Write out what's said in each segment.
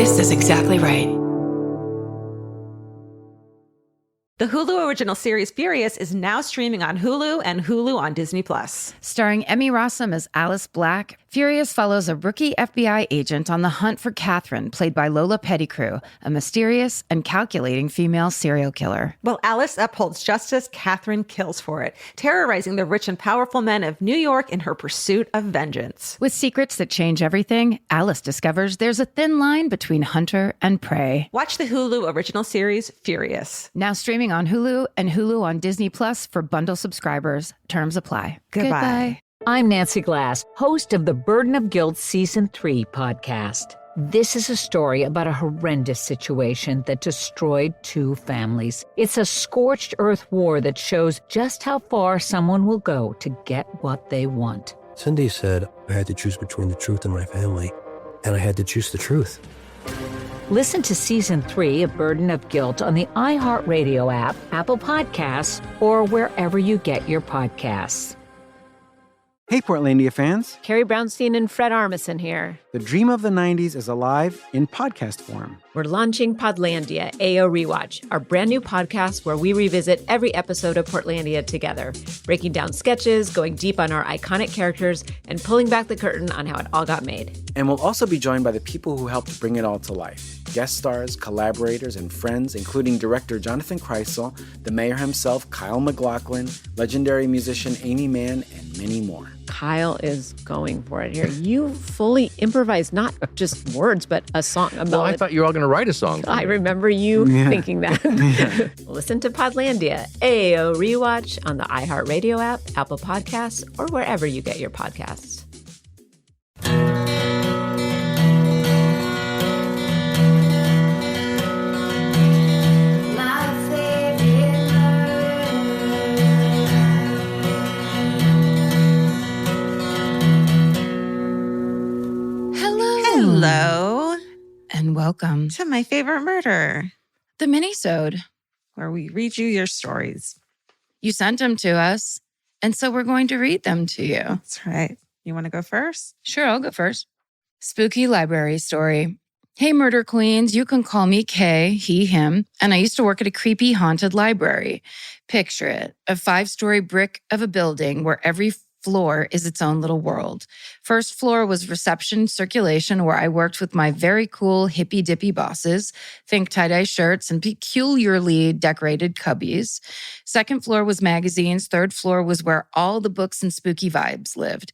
This is exactly right. The Hulu original series Furious is now streaming on Hulu and Hulu on Disney+. Starring Emmy Rossum as Alice Black, Furious follows a rookie FBI agent on the hunt for Catherine, played by Lola Pettigrew, a mysterious and calculating female serial killer. While Alice upholds justice, Catherine kills for it, terrorizing the rich and powerful men of New York in her pursuit of vengeance. With secrets that change everything, Alice discovers there's a thin line between hunter and prey. Watch the Hulu original series Furious. Now streaming on Hulu and Hulu on Disney Plus for bundle subscribers. Terms apply. Goodbye. I'm Nancy Glass, host of the Burden of Guilt Season 3 podcast. This is a story about a horrendous situation that destroyed 2 families. It's a scorched earth war that shows just how far someone will go to get what they want. Cindy said I had to choose between the truth and my family, and I had to choose the truth. Listen to Season 3 of Burden of Guilt on the iHeartRadio app, Apple Podcasts, or wherever you get your podcasts. Hey, Portlandia fans. Carrie Brownstein and Fred Armisen here. The dream of the 90s is alive in podcast form. We're launching Podlandia, AO Rewatch, our brand new podcast where we revisit every episode of Portlandia together, breaking down sketches, going deep on our iconic characters, and pulling back the curtain on how it all got made. And we'll also be joined by the people who helped bring it all to life. Guest stars, collaborators, and friends, including director Jonathan Kreisel, the mayor himself, Kyle MacLachlan, legendary musician Amy Mann, and many more. Kyle is going for it here. You fully improvised not just words, but a song, a melody. Well, I thought you were all going to write a song. I remember you thinking that. Listen to Podlandia, AO Rewatch on the iHeartRadio app, Apple Podcasts, or wherever you get your podcasts. Hello. And welcome To my favorite murder, the Minisode. where we read you your stories. You sent them to us, and so we're going to read them to you. That's right. You want to go first? Sure, I'll go first. Spooky library story. Hey, murder queens, you can call me Kay, he, him, and I used to work at a creepy haunted library. Picture it, a 5-story brick of a building where every floor is its own little world. First floor was reception circulation, where I worked with my very cool hippy dippy bosses, think tie-dye shirts and peculiarly decorated cubbies. Second floor was magazines. Third floor was where all the books and spooky vibes lived.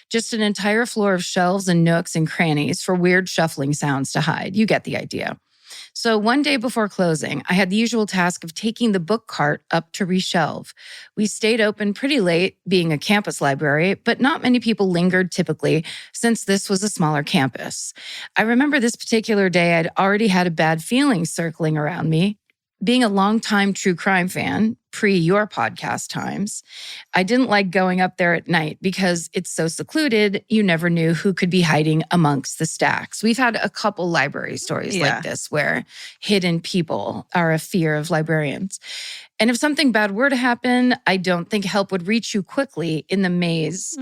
Just an entire floor of shelves and nooks and crannies for weird shuffling sounds to hide. You get the idea. So one day before closing, I had the usual task of taking the book cart up to reshelve. We stayed open pretty late, being a campus library, but not many people lingered typically, since this was a smaller campus. I remember this particular day, I'd already had a bad feeling circling around me. Being a longtime true crime fan, pre-your podcast times, I didn't like going up there at night because it's so secluded, you never knew who could be hiding amongst the stacks. We've had a couple library stories like this where hidden people are a fear of librarians. And if something bad were to happen, I don't think help would reach you quickly in the maze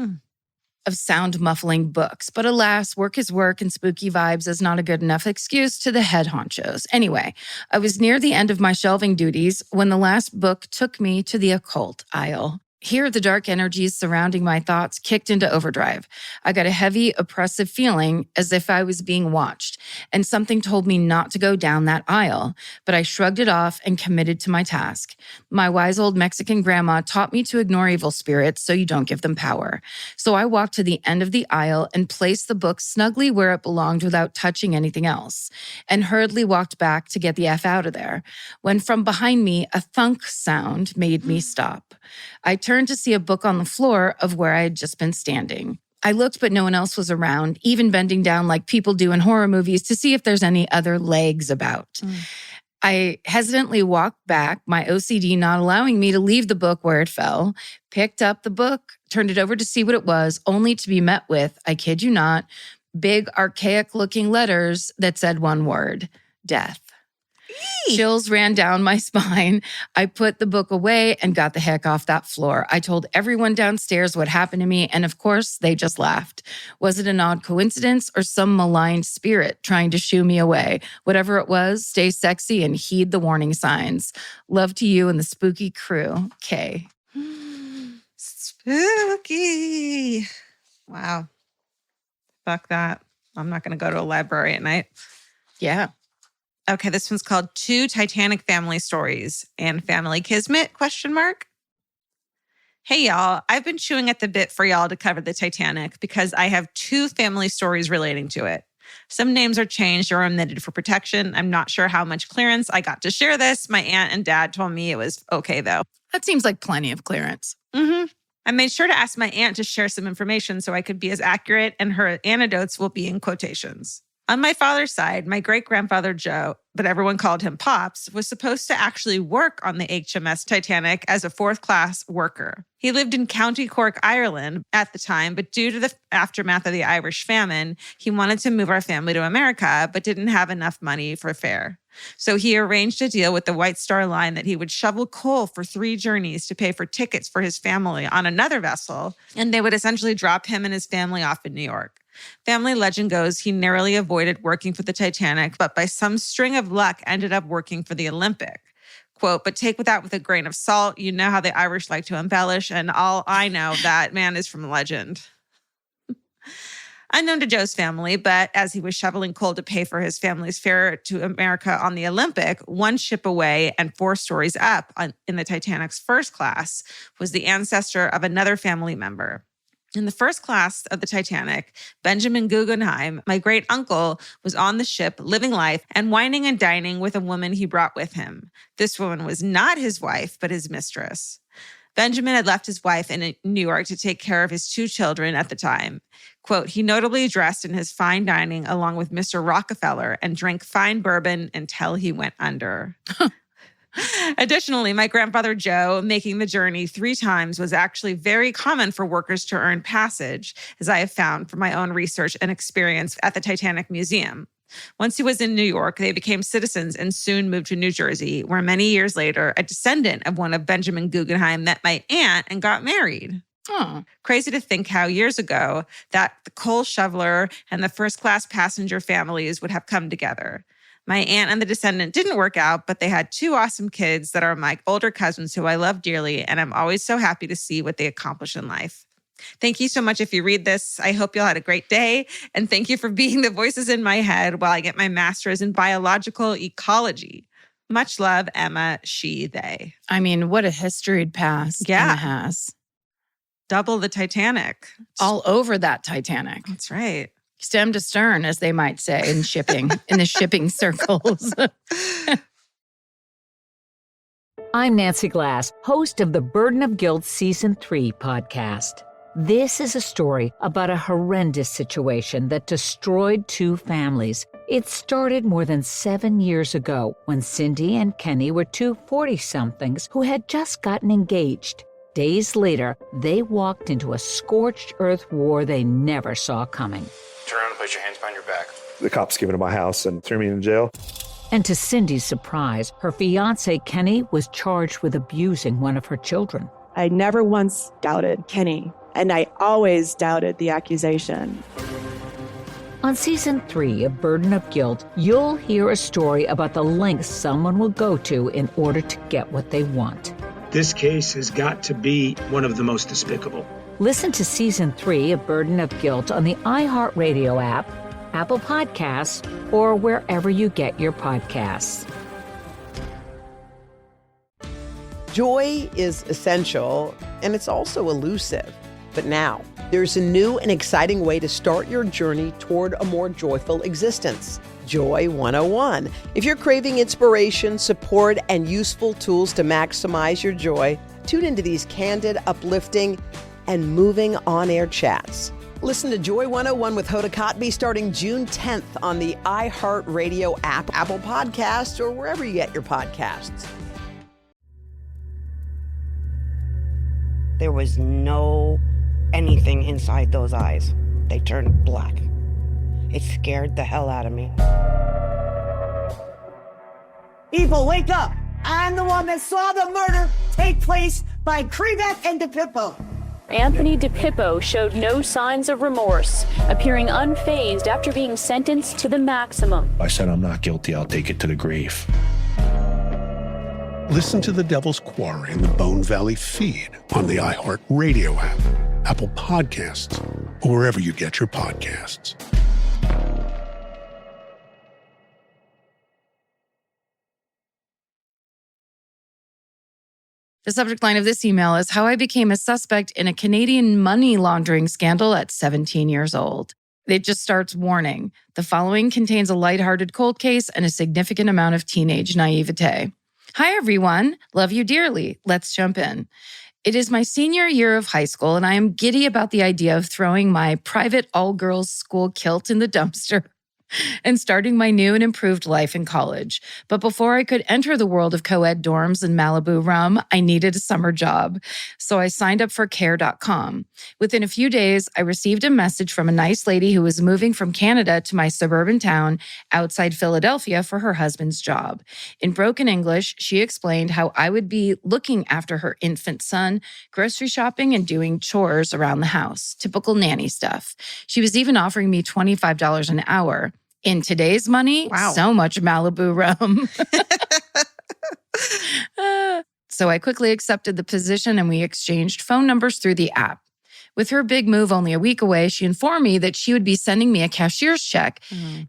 of sound-muffling books. But alas, work is work, and spooky vibes is not a good enough excuse to the head honchos. Anyway, I was near the end of my shelving duties when the last book took me to the occult aisle. Here, the dark energies surrounding my thoughts kicked into overdrive. I got a heavy, oppressive feeling as if I was being watched, and something told me not to go down that aisle, but I shrugged it off and committed to my task. My wise old Mexican grandma taught me to ignore evil spirits so you don't give them power. So I walked to the end of the aisle and placed the book snugly where it belonged without touching anything else, and hurriedly walked back to get the F out of there, when from behind me, a thunk sound made me stop. I turned to see a book on the floor of where I had just been standing. I looked, but no one else was around, even bending down like people do in horror movies to see if there's any other legs about. I hesitantly walked back, my OCD not allowing me to leave the book where it fell, picked up the book, turned it over to see what it was, only to be met with, I kid you not, big archaic-looking letters that said one word, death. Chills ran down my spine. I put the book away and got the heck off that floor. I told everyone downstairs what happened to me, and of course, they just laughed. Was it an odd coincidence or some malign spirit trying to shoo me away? Whatever it was, stay sexy and heed the warning signs. Love to you and the spooky crew, Kay. Spooky. Wow. Fuck that. I'm not going to go to a library at night. Yeah. Okay, this one's called Two Titanic Family Stories and Family Kismet, ? Hey, y'all. I've been chewing at the bit for y'all to cover the Titanic because I have two family stories relating to it. Some names are changed or omitted for protection. I'm not sure how much clearance I got to share this. My aunt and dad told me it was okay, though. That seems like plenty of clearance. Mm-hmm. I made sure to ask my aunt to share some information so I could be as accurate, and her anecdotes will be in quotations. On my father's side, my great-grandfather Joe, but everyone called him Pops, was supposed to actually work on the HMS Titanic as a fourth-class worker. He lived in County Cork, Ireland at the time, but due to the aftermath of the Irish famine, he wanted to move our family to America, but didn't have enough money for fare. So he arranged a deal with the White Star Line that he would shovel coal for 3 journeys to pay for tickets for his family on another vessel, and they would essentially drop him and his family off in New York. Family legend goes he narrowly avoided working for the Titanic, but by some string of luck ended up working for the Olympic. Quote, but take that with a grain of salt. You know how the Irish like to embellish, and all I know, that man is from legend. Unknown to Joe's family, but as he was shoveling coal to pay for his family's fare to America on the Olympic, 1 ship away and 4 stories up in the Titanic's first class was the ancestor of another family member. In the first class of the Titanic, Benjamin Guggenheim, my great uncle, was on the ship living life and wining and dining with a woman he brought with him. This woman was not his wife, but his mistress. Benjamin had left his wife in New York to take care of his 2 children at the time. Quote, he notably dressed in his fine dining along with Mr. Rockefeller and drank fine bourbon until he went under. Additionally, my grandfather Joe, making the journey 3 times, was actually very common for workers to earn passage, as I have found from my own research and experience at the Titanic Museum. Once he was in New York, they became citizens and soon moved to New Jersey, where many years later, a descendant of one of Benjamin Guggenheim met my aunt and got married. Oh. Crazy to think how years ago that the coal shoveler and the first-class passenger families would have come together. My aunt and the descendant didn't work out, but they had 2 awesome kids that are my older cousins who I love dearly, and I'm always so happy to see what they accomplish in life. Thank you so much if you read this. I hope you all had a great day, and thank you for being the voices in my head while I get my master's in biological ecology. Much love, Emma, she, they. I mean, what a historied past Yeah. Emma has. Double the Titanic. All over that Titanic. That's right. Stem to stern, as they might say in shipping, in the shipping circles. I'm Nancy Glass, host of the Burden of Guilt Season 3 podcast. This is a story about a horrendous situation that destroyed 2 families. It started more than 7 years ago when Cindy and Kenny were 2 40-somethings who had just gotten engaged. Days later, they walked into a scorched earth war they never saw coming. Turn around and place your hands behind your back. The cops came into my house and threw me in jail. And to Cindy's surprise, her fiancé, Kenny, was charged with abusing one of her children. I never once doubted Kenny, and I always doubted the accusation. On Season 3 of Burden of Guilt, you'll hear a story about the lengths someone will go to in order to get what they want. This case has got to be one of the most despicable. Listen to Season 3 of Burden of Guilt on the iHeartRadio app, Apple Podcasts, or wherever you get your podcasts. Joy is essential, and it's also elusive. But now, there's a new and exciting way to start your journey toward a more joyful existence. Joy 101. If you're craving inspiration, support, and useful tools to maximize your joy, tune into these candid, uplifting, and moving on-air chats. Listen to Joy 101 with Hoda Kotb starting June 10th on the iHeartRadio app, Apple Podcasts, or wherever you get your podcasts. There was no anything inside those eyes. They turned black. It scared the hell out of me. People, wake up. I'm the one that saw the murder take place by Krivek and DePippo. Anthony DePippo showed no signs of remorse, appearing unfazed after being sentenced to the maximum. I said, I'm not guilty. I'll take it to the grave. Listen to The Devil's Quarry in the Bone Valley feed on the iHeart Radio app, Apple Podcasts, or wherever you get your podcasts. The subject line of this email is how I became a suspect in a Canadian money laundering scandal at 17 years old. It just starts warning. The following contains a lighthearted cold case and a significant amount of teenage naivete. Hi, everyone. Love you dearly. Let's jump in. It is my senior year of high school, and I am giddy about the idea of throwing my private all-girls school kilt in the dumpster and starting my new and improved life in college. But before I could enter the world of co-ed dorms and Malibu rum, I needed a summer job. So I signed up for care.com. Within a few days, I received a message from a nice lady who was moving from Canada to my suburban town outside Philadelphia for her husband's job. In broken English, she explained how I would be looking after her infant son, grocery shopping, and doing chores around the house. Typical nanny stuff. She was even offering me $25 an hour. In today's money, so much Malibu rum. So I quickly accepted the position and we exchanged phone numbers through the app. With her big move only a week away, she informed me that she would be sending me a cashier's check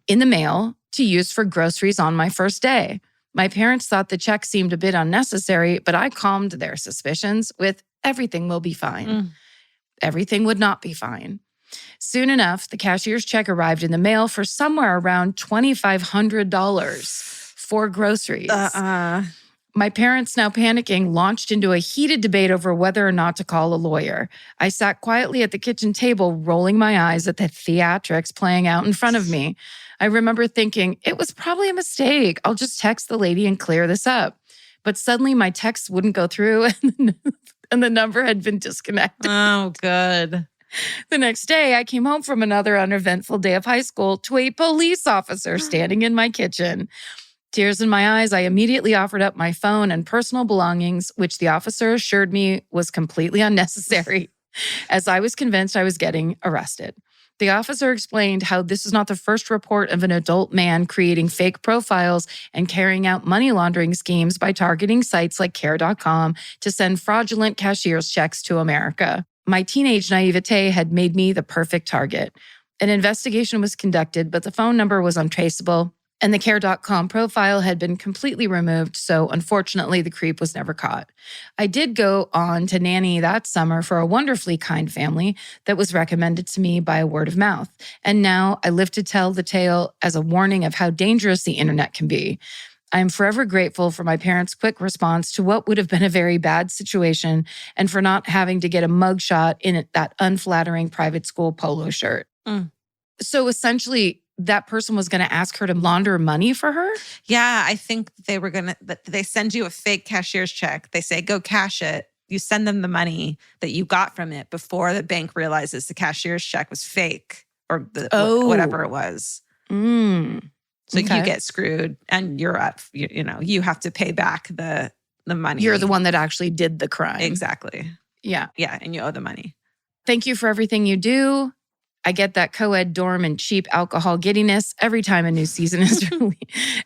in the mail to use for groceries on my first day. My parents thought the check seemed a bit unnecessary, but I calmed their suspicions with everything will be fine. Everything would not be fine. Soon enough, the cashier's check arrived in the mail for somewhere around $2,500 for groceries. My parents, now panicking, launched into a heated debate over whether or not to call a lawyer. I sat quietly at the kitchen table, rolling my eyes at the theatrics playing out in front of me. I remember thinking, it was probably a mistake. I'll just text the lady and clear this up. But suddenly my text wouldn't go through and the number had been disconnected. Oh, good. The next day, I came home from another uneventful day of high school to a police officer standing in my kitchen. Tears in my eyes, I immediately offered up my phone and personal belongings, which the officer assured me was completely unnecessary, as I was convinced I was getting arrested. The officer explained how this is not the first report of an adult man creating fake profiles and carrying out money laundering schemes by targeting sites like care.com to send fraudulent cashier's checks to America. My teenage naivete had made me the perfect target. An investigation was conducted, but the phone number was untraceable, and the care.com profile had been completely removed, so unfortunately, the creep was never caught. I did go on to nanny that summer for a wonderfully kind family that was recommended to me by word of mouth, and now I live to tell the tale as a warning of how dangerous the internet can be. I am forever grateful for my parents' quick response to what would have been a very bad situation and for not having to get a mugshot in that unflattering private school polo shirt. So essentially, that person was going to ask her to launder money for her? Yeah, I think they send you a fake cashier's check. They say, go cash it. You send them the money that you got from it before the bank realizes the cashier's check was fake or whatever it was. So you get screwed and you're up, you have to pay back the money. You're the one that actually did the crime. Exactly. Yeah. Yeah, and you owe the money. Thank you for everything you do. I get that co-ed dorm and cheap alcohol giddiness every time a new season is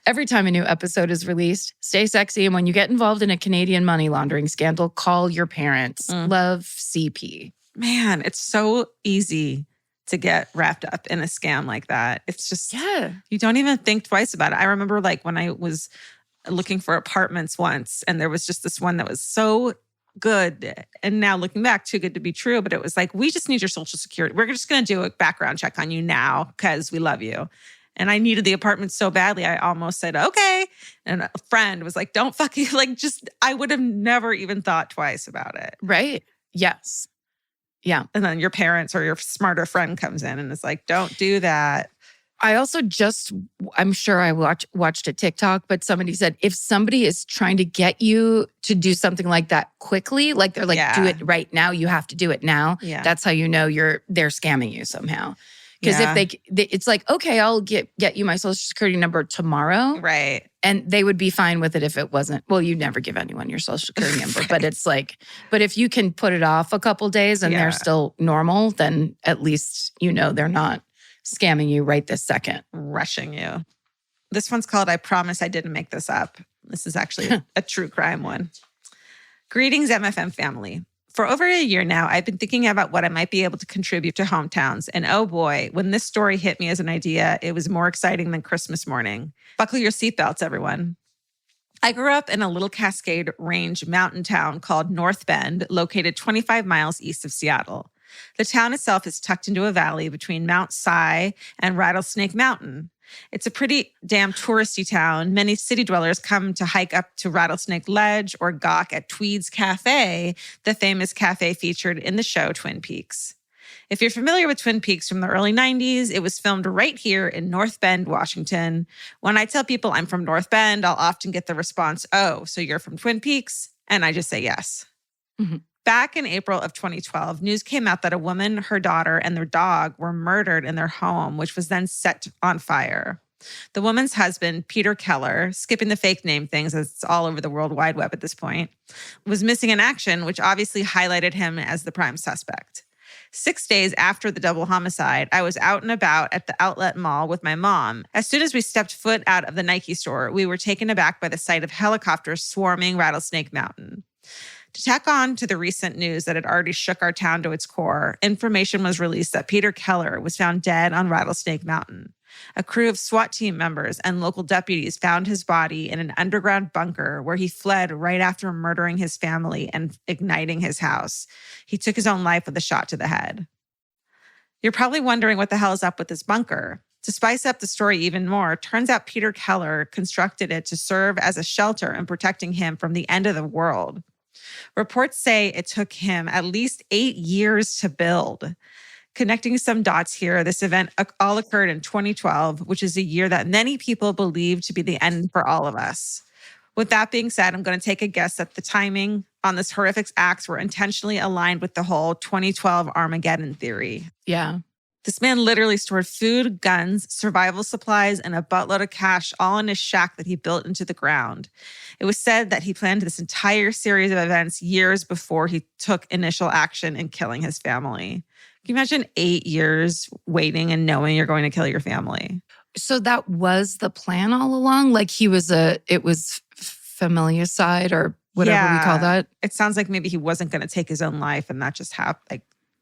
every time a new episode is released. Stay sexy. And when you get involved in a Canadian money laundering scandal, call your parents. Love, CP. Man, it's so easy to get wrapped up in a scam like that. It's just, you don't even think twice about it. I remember when I was looking for apartments once and there was just this one that was so good. And now looking back, too good to be true. But it was like, we just need your social security. We're just going to do a background check on you now because we love you. And I needed the apartment so badly, I almost said, okay. And a friend was like, don't fucking, I would have never even thought twice about it. Right. Yes. Yeah. And then your parents or your smarter friend comes in and is like, don't do that. I also I'm sure I watched a TikTok, but somebody said, if somebody is trying to get you to do something like that quickly, like they're like, do it right now, you have to do it now. Yeah. That's how you know they're scamming you somehow. Because if it's like, okay, I'll get you my social security number tomorrow. Right. And they would be fine with it if it wasn't. Well, you never give anyone your social security number, Right. but it's like, but if you can put it off a couple days and they're still normal, then at least they're not scamming you right this second. Rushing you. This one's called I Promise I Didn't Make This Up. This is actually a true crime one. Greetings, MFM family. For over a year now, I've been thinking about what I might be able to contribute to hometowns. And oh boy, when this story hit me as an idea, it was more exciting than Christmas morning. Buckle your seatbelts, everyone. I grew up in a little Cascade Range mountain town called North Bend, located 25 miles east of Seattle. The town itself is tucked into a valley between Mount Si and Rattlesnake Mountain. It's a pretty damn touristy town. Many city dwellers come to hike up to Rattlesnake Ledge or gawk at Tweed's Cafe, the famous cafe featured in the show Twin Peaks. If you're familiar with Twin Peaks from the early 90s, it was filmed right here in North Bend, Washington. When I tell people I'm from North Bend, I'll often get the response, "Oh, so you're from Twin Peaks?" And I just say yes. Mm-hmm. Back in April of 2012, news came out that a woman, her daughter, and their dog were murdered in their home, which was then set on fire. The woman's husband, Peter Keller, skipping the fake name things as it's all over the World Wide Web at this point, was missing in action, which obviously highlighted him as the prime suspect. 6 days after the double homicide, I was out and about at the outlet mall with my mom. As soon as we stepped foot out of the Nike store, we were taken aback by the sight of helicopters swarming Rattlesnake Mountain. To tack on to the recent news that had already shook our town to its core, information was released that Peter Keller was found dead on Rattlesnake Mountain. A crew of SWAT team members and local deputies found his body in an underground bunker where he fled right after murdering his family and igniting his house. He took his own life with a shot to the head. You're probably wondering what the hell is up with this bunker. To spice up the story even more, turns out Peter Keller constructed it to serve as a shelter and protecting him from the end of the world. Reports say it took him at least 8 years to build. Connecting some dots here, this event all occurred in 2012, which is a year that many people believe to be the end for all of us. With that being said, I'm going to take a guess that the timing on this horrific acts were intentionally aligned with the whole 2012 Armageddon theory. Yeah. This man literally stored food, guns, survival supplies, and a buttload of cash all in his shack that he built into the ground. It was said that he planned this entire series of events years before he took initial action in killing his family. Can you imagine 8 years waiting and knowing you're going to kill your family? So that was the plan all along? Like it was familicide or whatever we call that? It sounds like maybe he wasn't going to take his own life and that just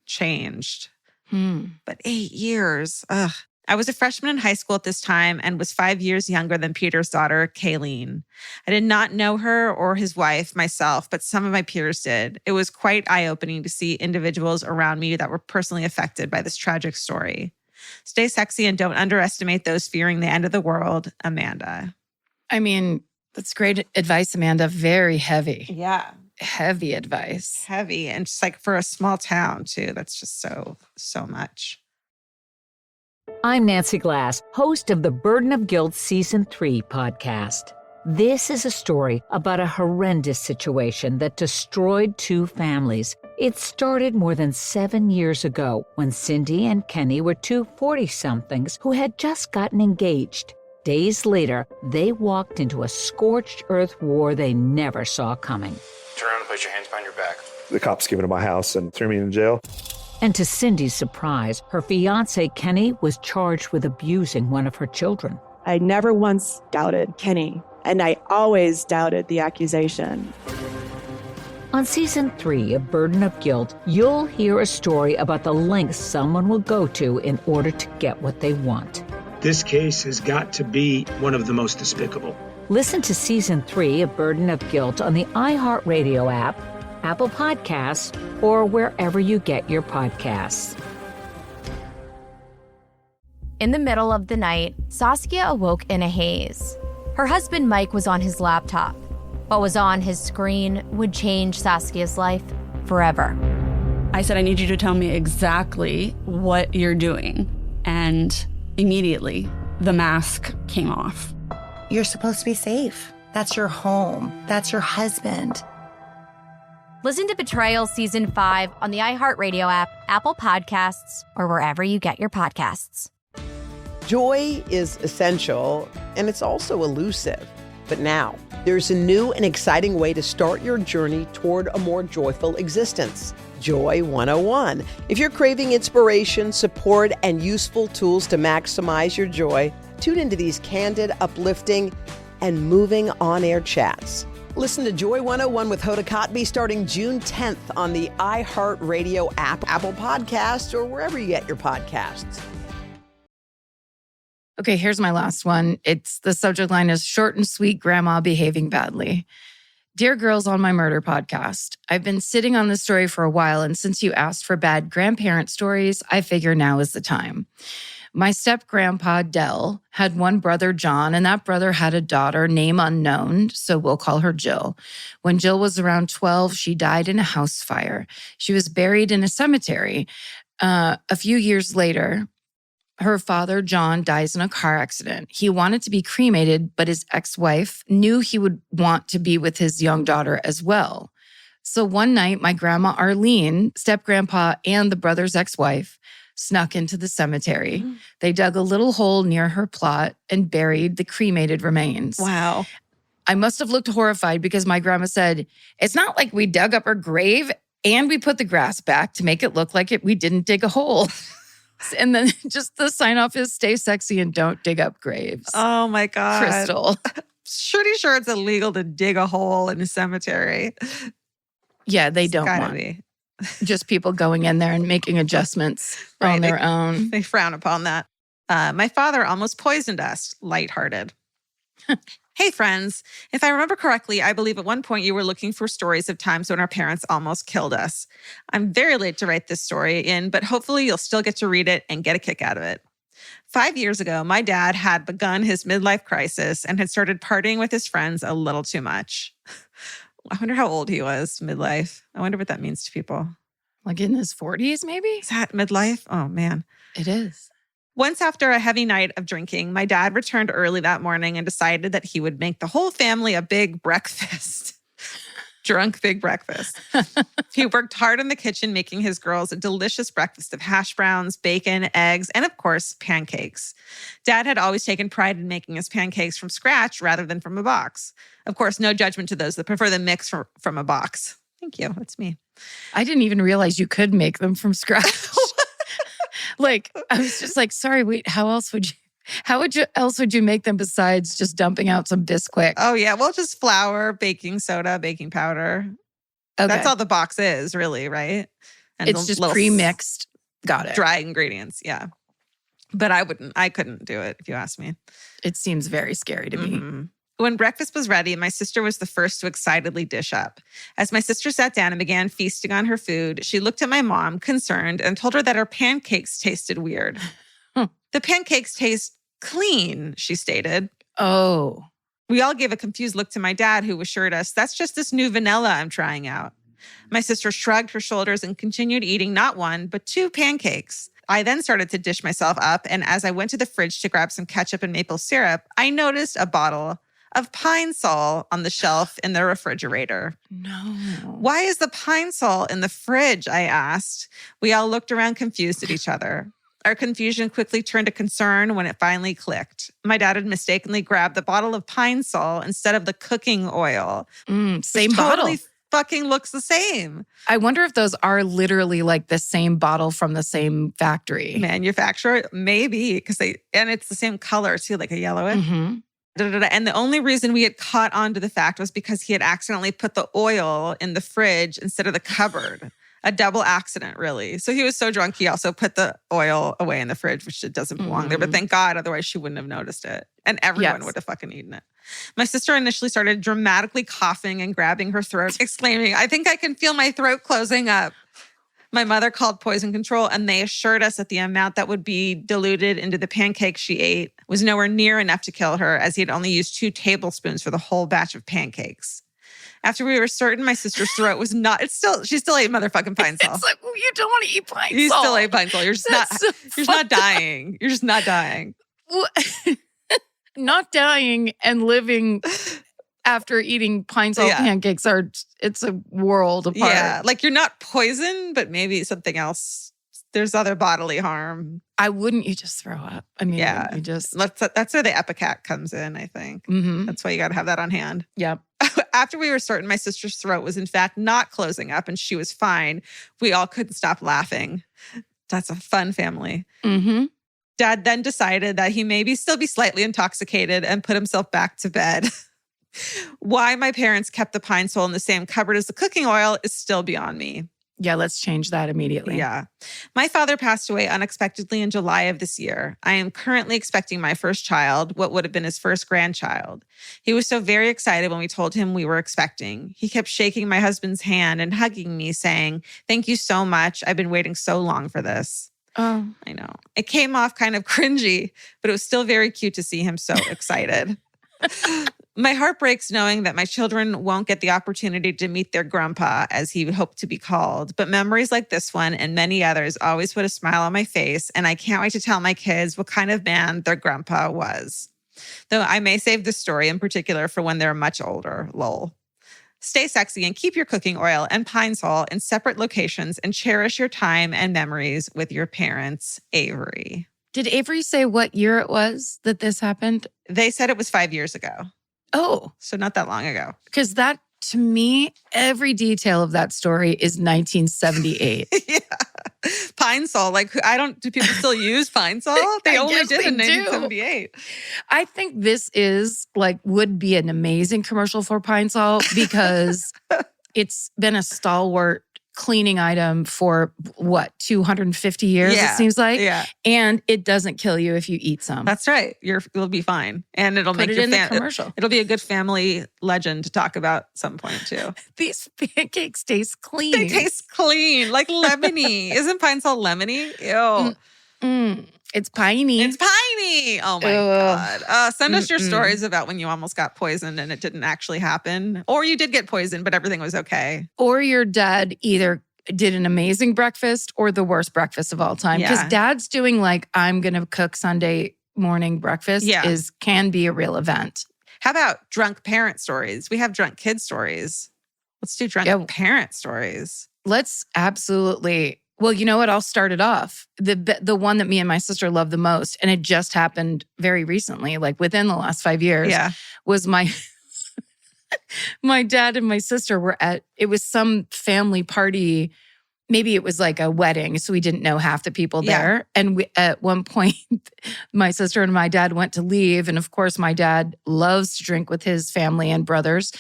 changed. But 8 years, ugh. I was a freshman in high school at this time and was 5 years younger than Peter's daughter, Kayleen. I did not know her or his wife myself, but some of my peers did. It was quite eye-opening to see individuals around me that were personally affected by this tragic story. Stay sexy and don't underestimate those fearing the end of the world, Amanda. I mean, that's great advice, Amanda. Very heavy. Yeah. Heavy advice. Heavy. And just for a small town, too. That's just so much. I'm Nancy Glass, host of the Burden of Guilt Season 3 podcast. This is a story about a horrendous situation that destroyed 2 families. It started more than 7 years ago when Cindy and Kenny were 2 40-somethings who had just gotten engaged. Days later, they walked into a scorched earth war they never saw coming. Turn around and place your hands behind your back. The cops came into my house and threw me in jail. And to Cindy's surprise, her fiancé, Kenny, was charged with abusing one of her children. I never once doubted Kenny, and I always doubted the accusation. On Season 3 of Burden of Guilt, you'll hear a story about the lengths someone will go to in order to get what they want. This case has got to be one of the most despicable. Listen to Season 3 of Burden of Guilt on the iHeartRadio app, Apple Podcasts, or wherever you get your podcasts. In the middle of the night, Saskia awoke in a haze. Her husband Mike was on his laptop. What was on his screen would change Saskia's life forever. I said, I need you to tell me exactly what you're doing. And immediately, the mask came off. You're supposed to be safe. That's your home. That's your husband. Listen to Betrayal Season 5 on the iHeartRadio app, Apple Podcasts, or wherever you get your podcasts. Joy is essential, and it's also elusive. But now, there's a new and exciting way to start your journey toward a more joyful existence. Joy 101. If you're craving inspiration, support, and useful tools to maximize your joy, tune into these candid, uplifting, and moving on-air chats. Listen to Joy 101 with Hoda Kotb starting June 10th on the iHeartRadio app, Apple Podcasts, or wherever you get your podcasts. Okay, here's my last one. The subject line is short and sweet grandma behaving badly. Dear girls on my murder podcast, I've been sitting on this story for a while, and since you asked for bad grandparent stories, I figure now is the time. My step-grandpa, Dell, had one brother, John, and that brother had a daughter, name unknown, so we'll call her Jill. When Jill was around 12, she died in a house fire. She was buried in a cemetery. A few years later, her father, John, dies in a car accident. He wanted to be cremated, but his ex-wife knew he would want to be with his young daughter as well. So one night, my grandma, Arlene, step-grandpa, and the brother's ex-wife snuck into the cemetery. They dug a little hole near her plot and buried the cremated remains. Wow. I must have looked horrified because my grandma said, it's not like we dug up her grave and we put the grass back to make it look like we didn't dig a hole. And then just the sign off is stay sexy and don't dig up graves. Oh my God. Crystal. Pretty sure it's illegal to dig a hole in a cemetery. Yeah, they don't want be. Just people going in there and making adjustments on their own. They frown upon that. My father almost poisoned us, lighthearted. Hey, friends. If I remember correctly, I believe at one point you were looking for stories of times when our parents almost killed us. I'm very late to write this story in, but hopefully you'll still get to read it and get a kick out of it. 5 years ago, my dad had begun his midlife crisis and had started partying with his friends a little too much. I wonder how old he was, midlife. I wonder what that means to people. Like in his 40s, maybe? Is that midlife? Oh, man. It is. Once after a heavy night of drinking, my dad returned early that morning and decided that he would make the whole family a big breakfast. Drunk big breakfast. He worked hard in the kitchen, making his girls a delicious breakfast of hash browns, bacon, eggs, and of course, pancakes. Dad had always taken pride in making his pancakes from scratch rather than from a box. Of course, no judgment to those that prefer the mix from a box. Thank you. That's me. I didn't even realize you could make them from scratch. Like, I was just like, sorry, wait, how else would you make them besides just dumping out some Bisquick? Oh, yeah. Well, just flour, baking soda, baking powder. Okay. That's all the box is, really, right? And it's just pre-mixed. Got it. Dry ingredients, yeah. But I couldn't do it if you asked me. It seems very scary to me. When breakfast was ready, my sister was the first to excitedly dish up. As my sister sat down and began feasting on her food, she looked at my mom, concerned, and told her that her pancakes tasted weird. The pancakes taste clean, she stated. Oh. We all gave a confused look to my dad, who assured us, that's just this new vanilla I'm trying out. My sister shrugged her shoulders and continued eating not one, but 2 pancakes. I then started to dish myself up, and as I went to the fridge to grab some ketchup and maple syrup, I noticed a bottle of Pine Sol on the shelf in the refrigerator. No. Why is the Pine Sol in the fridge? I asked. We all looked around confused at each other. Our confusion quickly turned to concern when it finally clicked. My dad had mistakenly grabbed the bottle of Pine Sol instead of the cooking oil. Same bottle. Totally fucking looks the same. I wonder if those are literally like the same bottle from the same factory. Manufacturer? Maybe, and it's the same color too, like a yellowish. And the only reason we had caught on to the fact was because he had accidentally put the oil in the fridge instead of the cupboard. A double accident, really. So he was so drunk, he also put the oil away in the fridge, which it doesn't belong there. But thank God, otherwise she wouldn't have noticed it. And everyone would have fucking eaten it. My sister initially started dramatically coughing and grabbing her throat, exclaiming, I think I can feel my throat closing up. My mother called poison control, and they assured us that the amount that would be diluted into the pancakes she ate was nowhere near enough to kill her, as he had only used 2 tablespoons for the whole batch of pancakes. After we were certain my sister's throat was not, she still ate motherfucking Pine Sol. It's like, well, you don't want to eat Pine Sol. You still ate Pine Sol. You're just not dying. You're just not dying. Not dying and living after eating pine salt pancakes it's a world apart. Yeah, like you're not poisoned, but maybe something else. There's other bodily harm. Wouldn't you just throw up? I mean, you just... That's where the Epicat comes in, I think. Mm-hmm. That's why you got to have that on hand. Yep. After we were certain my sister's throat was in fact not closing up and she was fine, we all couldn't stop laughing. That's a fun family. Mm-hmm. Dad then decided that he maybe still be slightly intoxicated and put himself back to bed. Why my parents kept the pine sol in the same cupboard as the cooking oil is still beyond me. Yeah, let's change that immediately. Yeah. My father passed away unexpectedly in July of this year. I am currently expecting my first child, what would have been his first grandchild. He was so very excited when we told him we were expecting. He kept shaking my husband's hand and hugging me, saying, "Thank you so much. I've been waiting so long for this." Oh, I know. It came off kind of cringy, but it was still very cute to see him so excited. My heart breaks knowing that my children won't get the opportunity to meet their grandpa, as he would hope to be called. But memories like this one and many others always put a smile on my face, and I can't wait to tell my kids what kind of man their grandpa was. Though I may save this story in particular for when they're much older, lol. Stay sexy and keep your cooking oil and pine sol in separate locations and cherish your time and memories with your parents, Avery. Did Avery say what year it was that this happened? They said it was 5 years ago. Oh. So not that long ago. Because that, to me, every detail of that story is 1978. Yeah. Pine sol. Like, do people still use pine sol? They only did in 1978. I think this would be an amazing commercial for pine sol because it's been a stalwart cleaning item for 250 years, it seems like. Yeah. And it doesn't kill you if you eat some. That's right. You'll be fine. And it'll Put make it in the commercial. It'll be a good family legend to talk about some point too. These pancakes taste clean. They taste clean, like lemony. Isn't pine sol lemony? Ew. It's piney. It's piney. Oh my God. Send us your stories about when you almost got poisoned and it didn't actually happen. Or you did get poisoned, but everything was okay. Or your dad either did an amazing breakfast or the worst breakfast of all time. Because dad's doing I'm going to cook Sunday morning breakfast can be a real event. How about drunk parent stories? We have drunk kid stories. Let's do drunk parent stories. Let's absolutely... Well, you know what? I'll start it off. The one that me and my sister love the most, and it just happened very recently, within the last 5 years, was my dad and my sister were it was some family party. Maybe it was a wedding, so we didn't know half the people there. And at one point, my sister and my dad went to leave. And of course, my dad loves to drink with his family and brothers.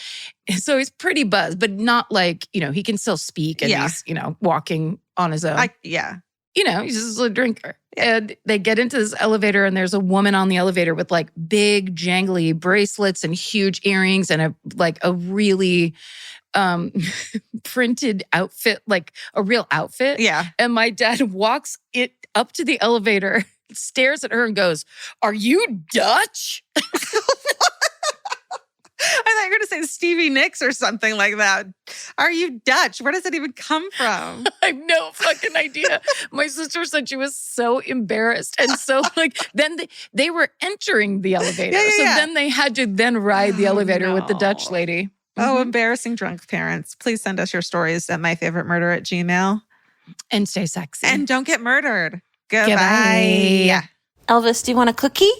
So he's pretty buzzed, but not he can still speak and he's, walking on his own. He's just a drinker. And they get into this elevator and there's a woman on the elevator with big jangly bracelets and huge earrings and a really printed outfit, a real outfit. Yeah. And my dad walks it up to the elevator, stares at her and goes, "Are you Dutch?" I thought you were going to say Stevie Nicks or something like that. Are you Dutch? Where does it even come from? I have no fucking idea. My sister said she was so embarrassed. And so then they were entering the elevator. Then they had to ride the elevator with the Dutch lady. Oh, embarrassing drunk parents. Please send us your stories at myfavoritemurder@gmail.com. And stay sexy. And don't get murdered. Goodbye. Elvis, do you want a cookie?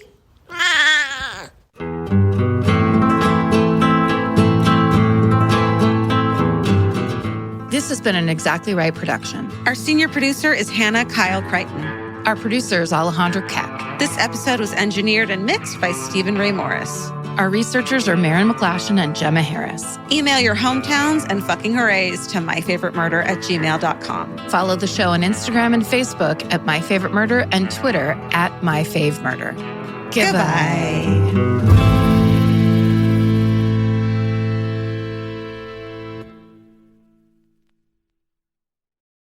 This has been an Exactly Right production. Our senior producer is Hannah Kyle Crichton. Our producer is Alejandro Keck. This episode was engineered and mixed by Stephen Ray Morris. Our researchers are Maren McClashin and Gemma Harris. Email your hometowns and fucking hoorays to myfavoritemurder@gmail.com. Follow the show on Instagram and Facebook at myfavoritemurder and Twitter at myfavemurder. Goodbye.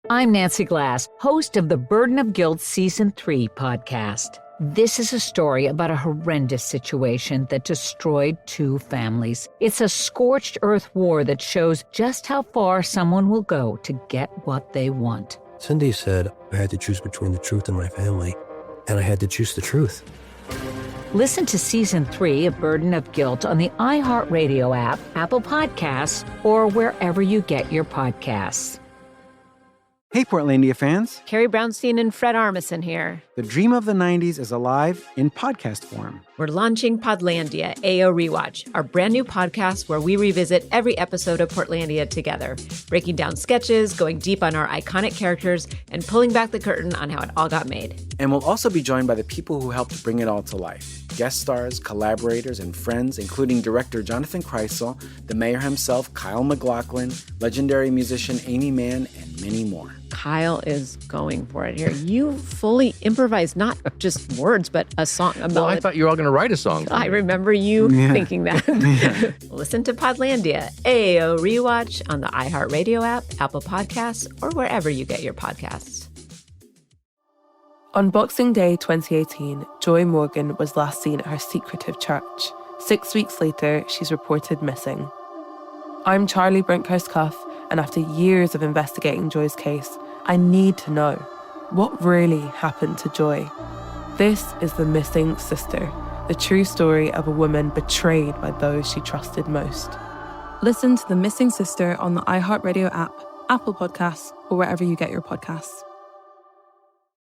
I'm Nancy Glass, host of the Burden of Guilt Season 3 podcast. This is a story about a horrendous situation that destroyed 2 families. It's a scorched earth war that shows just how far someone will go to get what they want. Cindy said I had to choose between the truth and my family, and I had to choose the truth. Listen to Season 3 of Burden of Guilt on the iHeartRadio app, Apple Podcasts, or wherever you get your podcasts. Hey, Portlandia fans. Carrie Brownstein and Fred Armisen here. The dream of the 90s is alive in podcast form. We're launching Podlandia AO Rewatch, our brand new podcast where we revisit every episode of Portlandia together, breaking down sketches, going deep on our iconic characters, and pulling back the curtain on how it all got made. And we'll also be joined by the people who helped bring it all to life. Guest stars, collaborators, and friends, including director Jonathan Kreisel, the mayor himself, Kyle MacLachlan, legendary musician Amy Mann, and many more. Kyle is going for it here. You fully improvised not just words, but a song. Well, I thought you were all going to write a song. I remember you thinking that. Listen to Podlandia, AO Rewatch on the iHeartRadio app, Apple Podcasts, or wherever you get your podcasts. On Boxing Day 2018, Joy Morgan was last seen at her secretive church. 6 weeks later, she's reported missing. I'm Charlie Brinkhurst-Cuff, and after years of investigating Joy's case, I need to know what really happened to Joy. This is The Missing Sister, the true story of a woman betrayed by those she trusted most. Listen to The Missing Sister on the iHeartRadio app, Apple Podcasts, or wherever you get your podcasts.